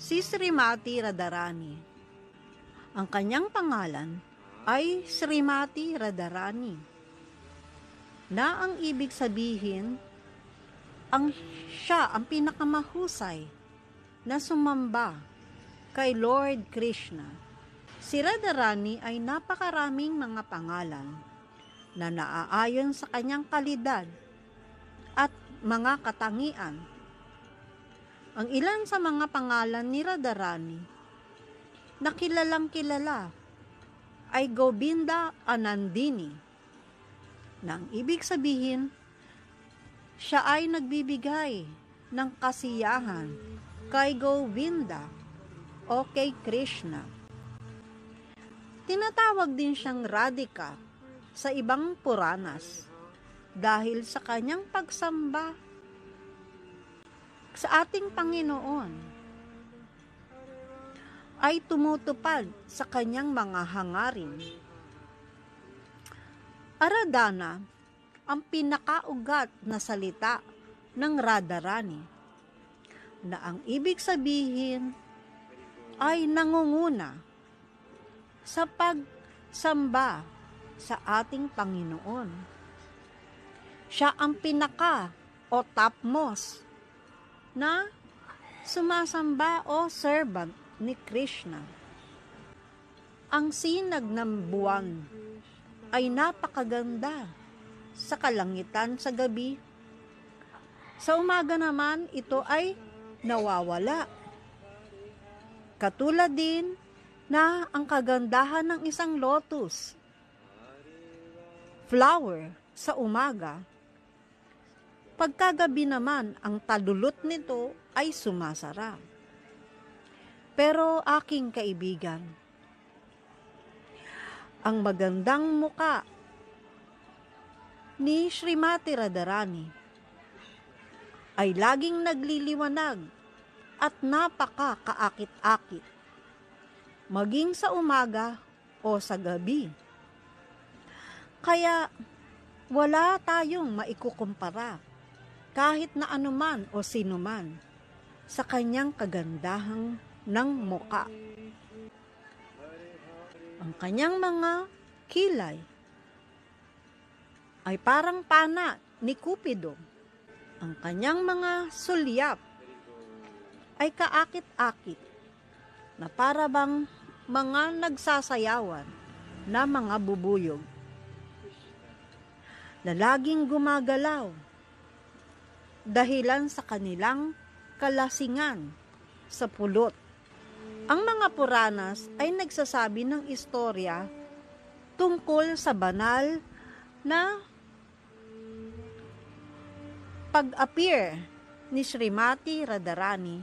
si Srimati Radharani. Ang kanyang pangalan ay Srimati Radharani, na ang ibig sabihin, siya ang pinakamahusay na sumamba kay Lord Krishna. Si Radharani ay napakaraming mga pangalan na naaayon sa kanyang kalidad at mga katangian. Ang ilan sa mga pangalan ni Radharani na kilalang kilala ay Govinda Anandini, na ang ibig sabihin, siya ay nagbibigay ng kasiyahan kay Govinda o kay Krishna. Tinatawag din siyang Radhika sa ibang Puranas dahil sa kanyang pagsamba sa ating Panginoon ay tumutupad sa kanyang mga hangarin. Aradhana ang pinakaugat na salita ng Radharani, na ang ibig sabihin ay nangunguna sa pagsamba sa ating Panginoon. Siya ang pinaka o topmost na sumasamba o servant ni Krishna. Ang sinag ng buwan ay napakaganda sa kalangitan sa gabi. Sa umaga naman, ito ay nawawala. Katulad din na ang kagandahan ng isang lotus flower sa umaga, pagkagabi naman ang talulot nito ay sumasara. Pero aking kaibigan, ang magandang muka ni Srimati Radharani ay laging nagliliwanag at napaka-kaakit-akit, maging sa umaga o sa gabi. Kaya wala tayong maikukumpara kahit na anuman o sinuman sa kanyang kagandahan ng muka. Ang kanyang mga kilay ay parang pana ni Cupido. Ang kanyang mga sulyap ay kaakit-akit na para bang mga nagsasayawan na mga bubuyog na laging gumagalaw dahilan sa kanilang kalasingan sa pulot. Ang mga Puranas ay nagsasabi ng istorya tungkol sa banal na pag-appear ni Srimati Radharani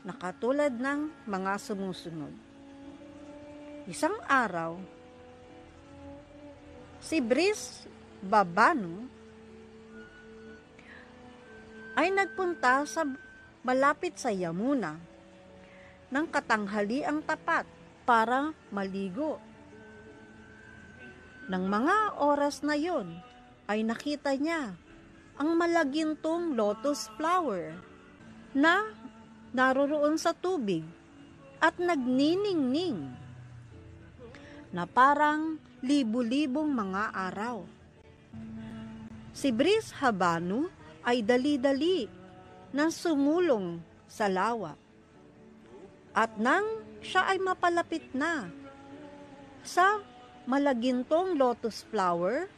na katulad ng mga sumusunod. Isang araw, si Brisbhabhanu ay nagpunta sa malapit sa Yamuna ng katanghaliang tapat para maligo. Nang mga oras na yon ay nakita niya ang malagintong lotus flower na naroroon sa tubig at nagniningning na parang libu-libong mga araw. Si Brisbhabhanu ay dali-dali na sumulong sa lawa. At nang siya ay mapalapit na sa malagintong lotus flower,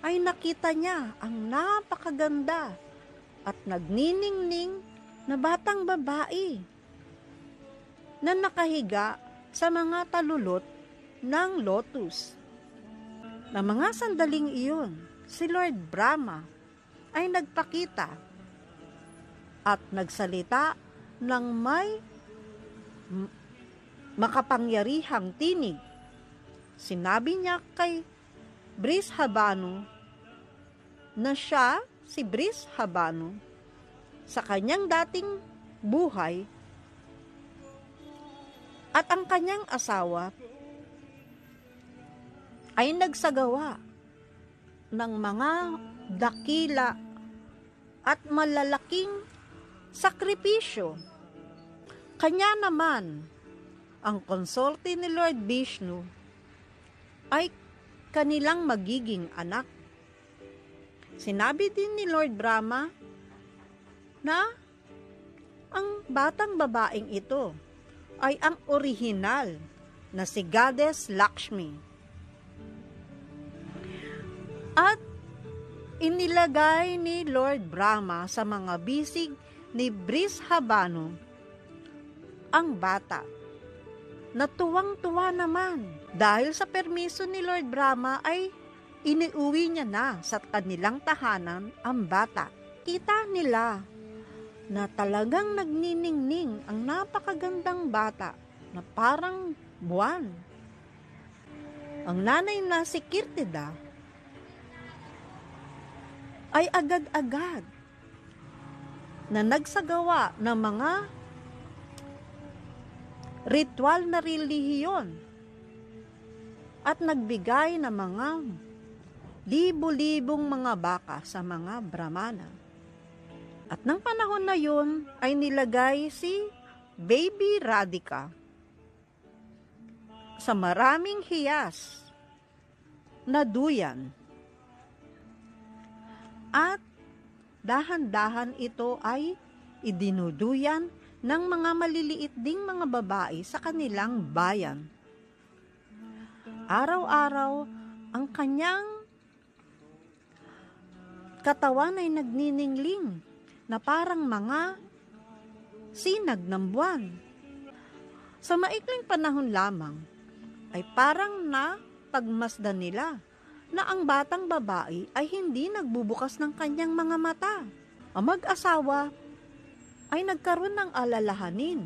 ay nakita niya ang napakaganda at nagniningning na batang babae na nakahiga sa mga talulot ng lotus. Na mga sandaling iyon, si Lord Brahma ay nagpakita at nagsalita ng may makapangyarihang tinig. Sinabi niya kay Brisbhabhanu na siya, si Brisbhabhanu, sa kanyang dating buhay at ang kanyang asawa ay nagsagawa ng mga dakila at malalaking sakripisyo Kanya naman, ang konsorte ni Lord Vishnu ay kanilang magiging anak. Sinabi din ni Lord Brahma na ang batang babaeng ito ay ang orihinal na si Goddess Lakshmi. At inilagay ni Lord Brahma sa mga bisig ni Brishabhanu ang bata. Natuwang-tuwa naman dahil sa permiso ni Lord Brahma ay iniuwi niya na sa kanilang tahanan ang bata. Kita nila na talagang nagniningning ang napakagandang bata na parang buwan. Ang nanay na si Kirtida ay agad-agad na nagsagawa ng mga ritual na relihiyon at nagbigay ng mga libo-libong mga baka sa mga Brahmana. At ng panahon na yun ay nilagay si Baby Radhika sa maraming hiyas na duyan. At dahan-dahan ito ay idinuduyan ng mga maliliit ding mga babae sa kanilang bayan. Araw-araw, ang kanyang katawan ay nagniningling na parang mga sinag ng buwan. Sa maikling panahon lamang, ay parang pagmasdan nila na ang batang babae ay hindi nagbubukas ng kanyang mga mata. Ang mag-asawa ay nagkaroon ng alalahanin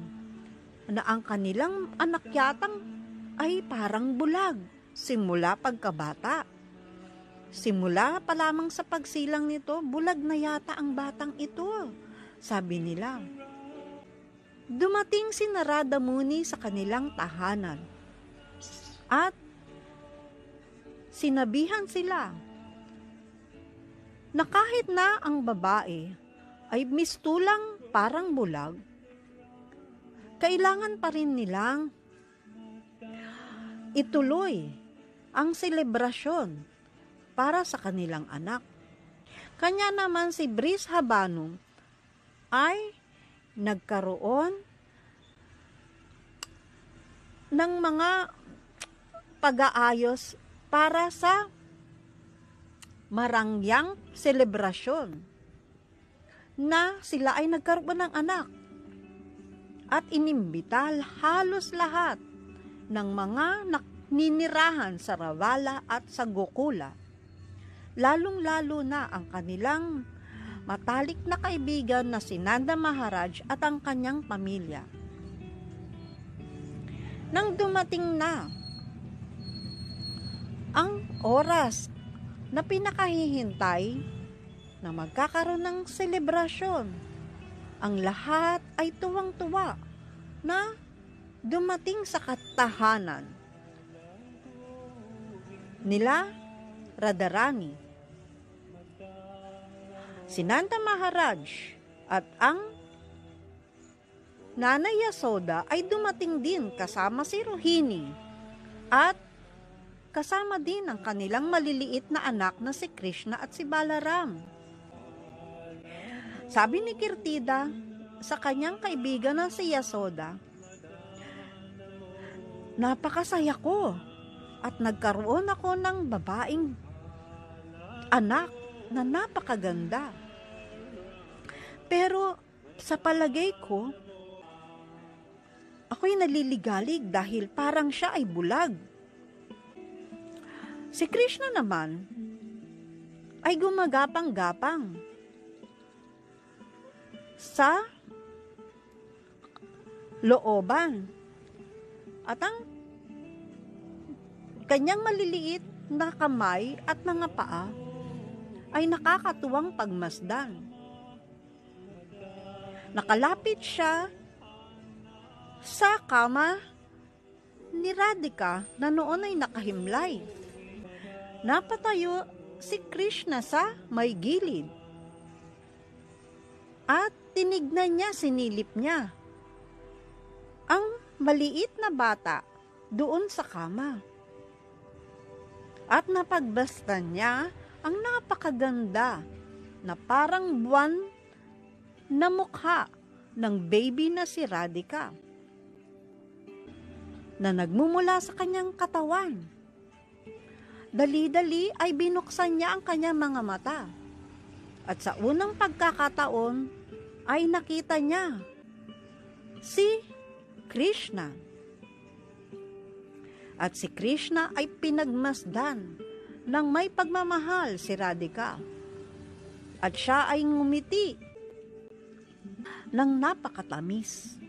na ang kanilang anak yatang ay parang bulag simula pagkabata. Simula pa lamang sa pagsilang nito, bulag na yata ang batang ito, sabi nila. Dumating si Narada Muni sa kanilang tahanan at sinabihan sila na kahit na ang babae ay mistulang parang bulag, kailangan pa rin nilang ituloy ang selebrasyon para sa kanilang anak. Kanya naman si Brishabhanu ay nagkaroon ng mga pag-aayos para sa marangyang selebrasyon na sila ay nagkaroon ng anak at inimbital halos lahat ng mga ninirahan sa Ravala at sa Gokula, lalong-lalo na ang kanilang matalik na kaibigan na si Nanda Maharaj at ang kanyang pamilya. Nang dumating na ang oras na pinakahihintay na magkakaroon ng selebrasyon, ang lahat ay tuwang-tuwa na dumating sa katahanan nila Radharani. Si Nanda Maharaj at ang Nanay Yasoda ay dumating din kasama si Rohini at kasama din ang kanilang maliliit na anak na si Krishna at si Balaram. Sabi ni Kirtida sa kanyang kaibigan na si Yasoda, napakasaya ko at nagkaroon ako ng babaeng anak na napakaganda. Pero sa palagay ko, ako'y naliligalig dahil parang siya ay bulag. Si Krishna naman ay gumagapang-gapang sa looban at ang kanyang maliliit na kamay at mga paa ay nakakatuwang pagmasdan. Nakalapit siya sa kama ni Radhika na noon ay nakahimlay. Napatayo si Krishna sa may gilid at tinignan niya, sinilip niya ang maliit na bata doon sa kama. At napagbastan niya ang napakaganda na parang buwan na mukha ng baby na si Radhika na nagmumula sa kanyang katawan. Dali-dali ay binuksan niya ang kanyang mga mata. At sa unang pagkakataon ay nakita niya si Krishna. At si Krishna ay pinagmasdan ng may pagmamahal si Radhika. At siya ay ngumiti ng napakatamis.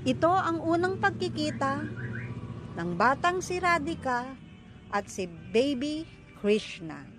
Ito ang unang pagkikita ng batang si Radhika at si baby Krishna.